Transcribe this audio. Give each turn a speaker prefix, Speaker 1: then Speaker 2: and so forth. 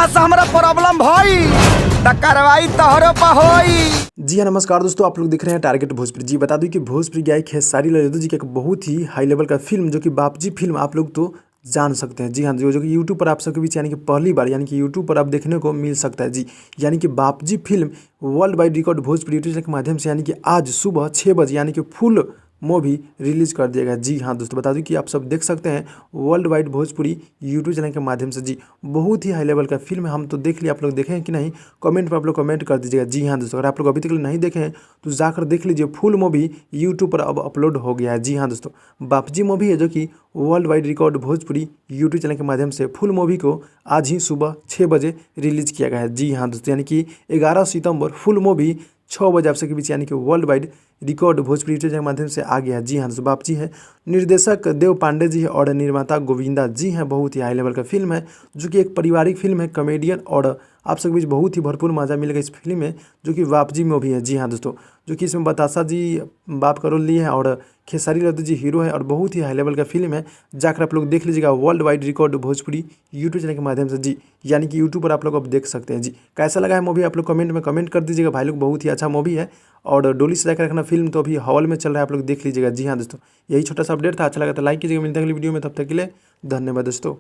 Speaker 1: यहाँ से हमारा प्रॉब्लम भाई त कार्रवाई तोहरो पर होई।
Speaker 2: जी हाँ, नमस्कार दोस्तों, आप लोग देख रहे हैं टारगेट भोजपुरी। जी बता दूं कि भोजपुरी गायक खेसारी लाल यादव जी का एक बहुत ही हाई लेवल का फिल्म जो कि बापजी फिल्म आप लोग तो जान सकते हैं। जी हाँ, जो कि यूट्यूब पर आप सबके बीच यानी कि पहली बार यानी कि यूट्यूब पर आप देखने को मिल सकता है। जी यानी कि Bapji film world wide record Bhojpuri YouTube channel के माध्यम से यानी कि आज सुबह 6 बजे यानी कि फुल मूवी रिलीज कर दिया गया। जी हाँ दोस्तों, बता दूं कि आप सब देख सकते हैं world wide Bhojpuri YouTube channel के माध्यम से। जी बहुत ही हाई लेवल का फिल्म है, हम तो देख लिया। आप लोग देखें कि नहीं, कमेंट पर आप लोग कमेंट कर दीजिएगा। जी हाँ दोस्तों, अगर आप लोग अभी तक नहीं देखे हैं तो जाकर देख लीजिए। फुल मूवी यूट्यूब पर अब अपलोड हो गया है। जी हाँ दोस्तों, बापजी मूवी है जो कि world wide record Bhojpuri YouTube channel के माध्यम से फुल मूवी को आज ही सुबह 6 बजे रिलीज किया गया है। जी हाँ दोस्तों, यानी कि 11 सितंबर फुल मूवी 6 बजे आप सबके बीच यानी कि world wide record Bhojpuri YouTube channel के माध्यम से आ गया है। जी हाँ दोस्तों, बापजी है, निर्देशक देव पांडे जी है और निर्माता गोविंदा जी हैं। बहुत ही हाई लेवल का फिल्म है जो कि एक पारिवारिक फिल्म है, कॉमेडियन, और आप सबके बीच बहुत ही भरपूर मजा मिलेगा इस फिल्म में जो कि बापजी मूवी है। जी हाँ दोस्तों, जो कि इसमें बतासा जी बाप का रोल लिए हैं और खेसारी लाल यादव जी हीरो है, और बहुत ही हाई लेवल का फिल्म है। जाकर आप लोग देख लीजिएगा world wide record Bhojpuri YouTube channel के माध्यम से। जी यानी कि यूट्यूब पर आप लोग अब देख सकते हैं। जी कैसा लगा है मूवी आप लोग कमेंट में कमेंट कर दीजिएगा भाई लोग। बहुत ही अच्छा मूवी है और डोली सजा कर रखना फिल्म तो अभी हॉल में चल रहा है, आप लोग देख लीजिएगा। जी हाँ दोस्तों, यही छोटा सा अपडेट था। अच्छा लगा तो लाइक कीजिएगा। मिलते हैं अगली वीडियो में, तब तक के लिए धन्यवाद दोस्तों।